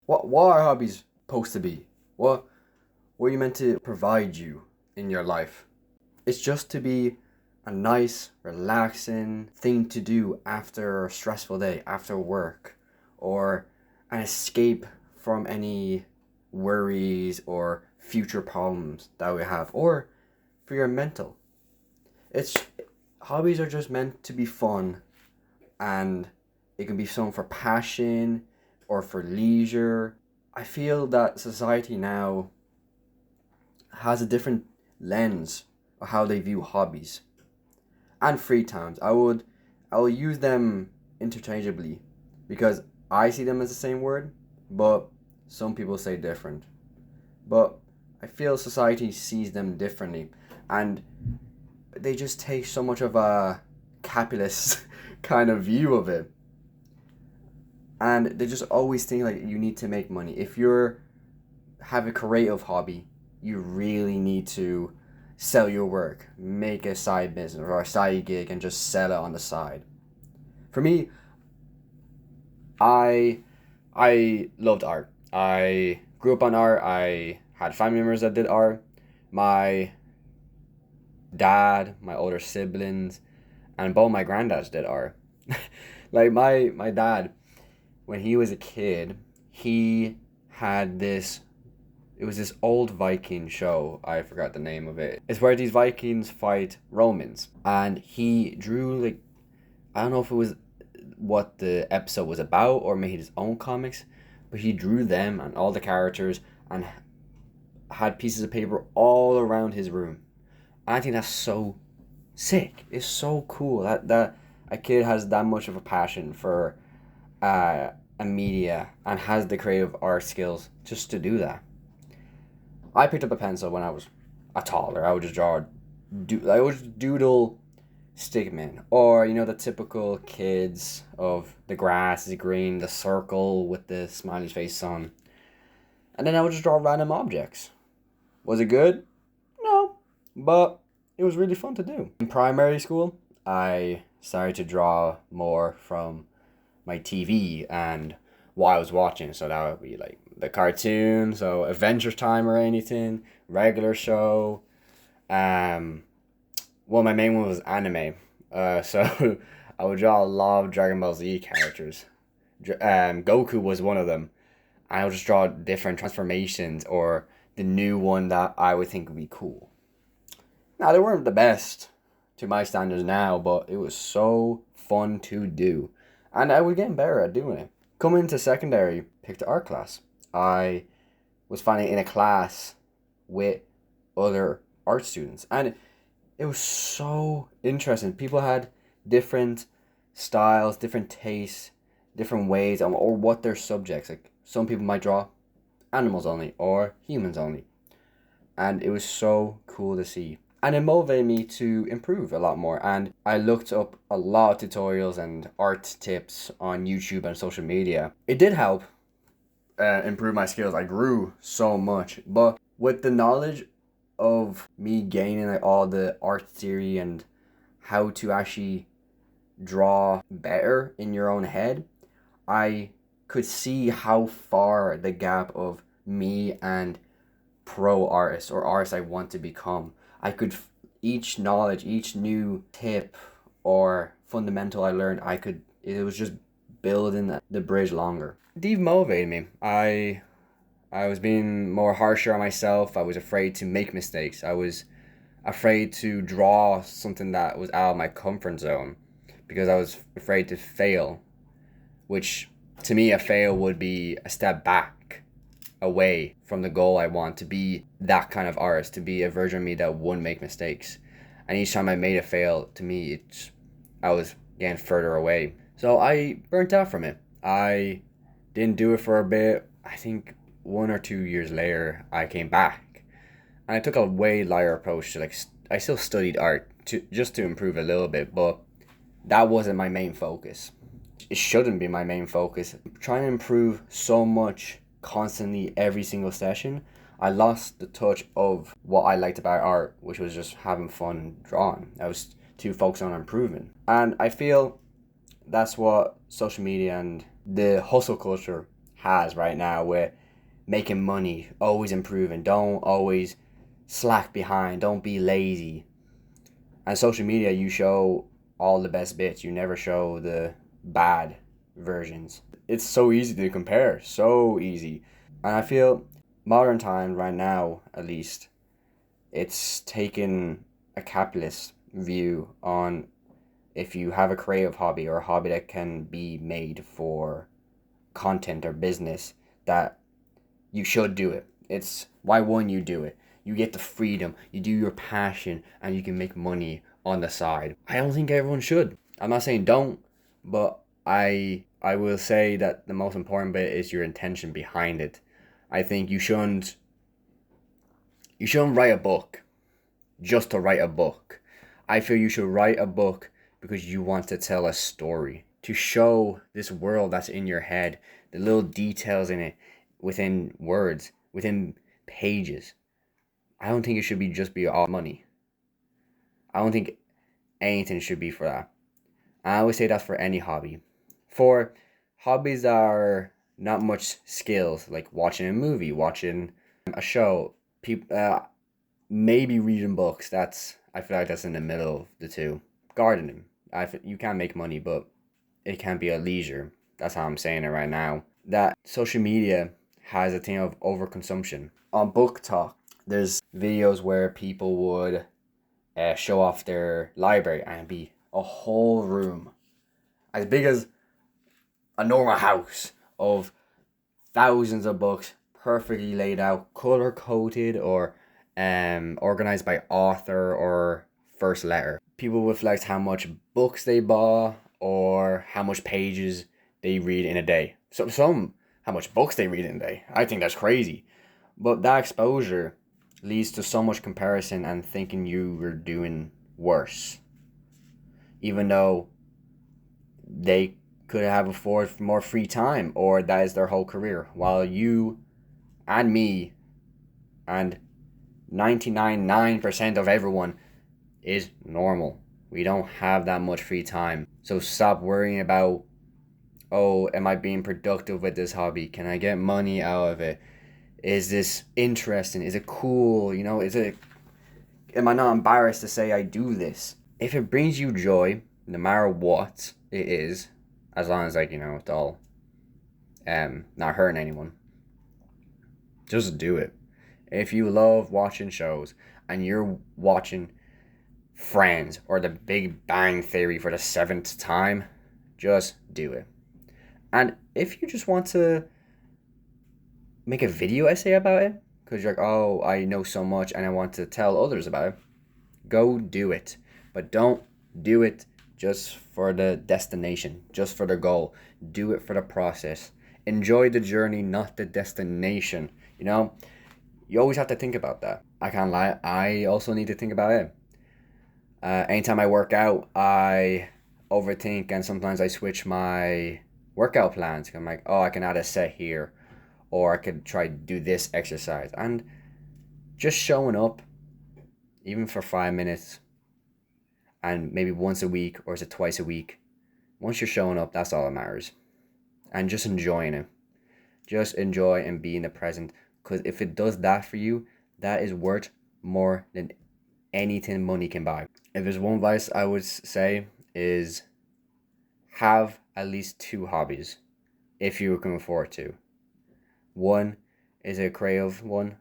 What are hobbies supposed to be? What are you meant to provide you in your life? It's just to be a nice, relaxing thing to do after a stressful day, after work, or an escape from any worries or future problems that we have, or for your mental. It's Hobbies are just meant to be fun, and it can be something for passion or for leisure. I feel that society now has a different lens of how they view hobbies and free times. I will use them interchangeably because I see them as the same word, but some people say different. But I feel society sees them differently, and they just take so much of a capitalist kind of view of it, and they just always think like you need to make money. If you're have a creative hobby, you really need to sell your work, make a side business or a side gig, and just sell it on the side. For me, I I loved art. I grew up on art. I had family members that did art. My dad, my older siblings, and both my granddads did art. Like my dad, when he was a kid, he had this. It was this old Viking show. I forgot the name of it. It's where these Vikings fight Romans, and he drew like, I don't know if it was what the episode was about or made his own comics, but he drew them and all the characters and had pieces of paper all around his room. I think that's so sick. It's so cool that a kid has that much of a passion for a media and has the creative art skills just to do that. I picked up a pencil when I was a toddler. I would just I would just doodle stickman, or the typical kids of the grass is green, the circle with the smiley face on, and then I would just draw random objects. Was it good? No, but it was really fun to do. In primary school, I started to draw more from my TV and what I was watching. So that would be like the cartoon, so Adventure Time or anything, regular show. Um, well, my main one was anime. So I would draw a lot of Dragon Ball Z characters. Goku was one of them. I would just draw different transformations or the new one that I would think would be cool. Now, they weren't the best to my standards now, but it was so fun to do. And I was getting better at doing it. Coming into secondary, picked an art class. I was finally in a class with other art students. And it was so interesting. People had different styles, different tastes, different ways, or what their subjects. Like some people might draw animals only or humans only. And it was so cool to see. And it motivated me to improve a lot more. And I looked up a lot of tutorials and art tips on YouTube and social media. It did help improve my skills. I grew so much. But with the knowledge of me gaining like all the art theory and how to actually draw better in your own head, I could see how far the gap of me and pro artist or artist I want to become. I could each knowledge, each new tip or fundamental I learned, it was just building the bridge longer. It demotivated me. I was being more harsher on myself. I was afraid to make mistakes. I was afraid to draw something that was out of my comfort zone because I was afraid to fail, which to me a fail would be a step back away from the goal I want to be that kind of artist, to be a version of me that wouldn't make mistakes. And each time I made a fail, to me, I was getting further away. So I burnt out from it. I didn't do it for a bit. I think 1 or 2 years later, I came back. And I took a way lighter approach to I still studied art just to improve a little bit, but that wasn't my main focus. It shouldn't be my main focus. I'm trying to improve so much constantly every single session, I lost the touch of what I liked about art, which was just having fun drawing. I was too focused on improving. And I feel that's what social media and the hustle culture has right now with making money, always improving, don't always slack behind, don't be lazy. And social media, you show all the best bits, you never show the bad versions. It's so easy to compare, so easy. And I feel modern times right now, at least, it's taken a capitalist view on if you have a creative hobby or a hobby that can be made for content or business, that you should do it. It's why wouldn't you do it? You get the freedom, you do your passion, and you can make money on the side. I don't think everyone should. I'm not saying don't, but I will say that the most important bit is your intention behind it. I think you shouldn't write a book just to write a book. I feel you should write a book because you want to tell a story, to show this world that's in your head, the little details in it, within words, within pages. I don't think it should be all money. I don't think anything should be for that. I always say that's for any hobby. For hobbies that are not much skills, like watching a movie, watching a show, maybe reading books. I feel like that's in the middle of the two. Gardening. You can make money, but it can be a leisure. That's how I'm saying it right now. That social media has a thing of overconsumption. On Book Talk, there's videos where people would show off their library and be a whole room as big as a normal house of thousands of books, perfectly laid out, color coded, or organized by author or first letter. People would flex how much books they bought or how much pages they read in a day. So some how much books they read in a day. I think that's crazy. But that exposure leads to so much comparison and thinking you were doing worse. Even though they could have afforded more free time or that is their whole career. While you and me and 99.9% of everyone is normal. We don't have that much free time. So stop worrying about, oh, am I being productive with this hobby? Can I get money out of it? Is this interesting? Is it cool? Am I not embarrassed to say I do this? If it brings you joy, no matter what it is, as long as it's all not hurting anyone, just do it. If you love watching shows and you're watching Friends or The Big Bang Theory for the 7th time, just do it. And if you just want to make a video essay about it, because you're like, oh, I know so much and I want to tell others about it, go do it. But don't do it just for the destination, just for the goal. Do it for the process. Enjoy the journey, not the destination. You always have to think about that. I can't lie, I also need to think about it. Anytime I work out, I overthink and sometimes I switch my workout plans. I'm like, oh, I can add a set here, or I could try to do this exercise. And just showing up, even for 5 minutes, and maybe once a week, or is it twice a week? Once you're showing up, that's all that matters. And just enjoying it. Just enjoy and be in the present. Because if it does that for you, that is worth more than anything money can buy. If there's one advice I would say is have at least 2 hobbies if you can afford to. One is a creative one,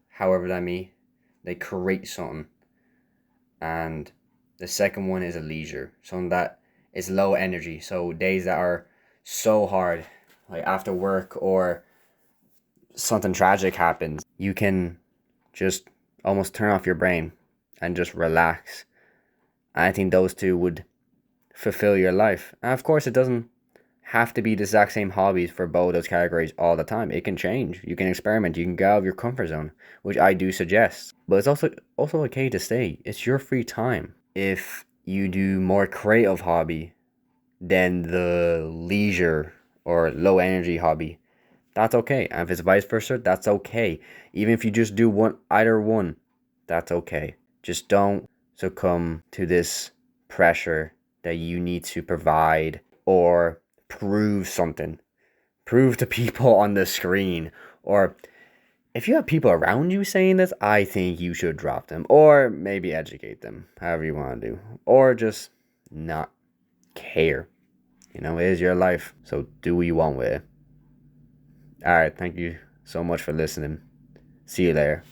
however that may. They create something. And the second one is a leisure, something that is low energy. So days that are so hard, like after work or something tragic happens, you can just almost turn off your brain and just relax. I think those two would fulfill your life. And of course, it doesn't have to be the exact same hobbies for both those categories all the time. It can change. You can experiment. You can get out of your comfort zone, which I do suggest. But it's also okay to stay. It's your free time. If you do more creative hobby than the leisure or low energy hobby, that's okay. And if it's vice versa, that's okay. Even if you just do either one, that's okay. Just don't succumb to this pressure that you need to provide or prove something. prove to people on the screen. Or if you have people around you saying this, I think you should drop them. Or maybe educate them, however you want to do. Or just not care. You know, it is your life. So do what you want with it. Alright, thank you so much for listening. See you later.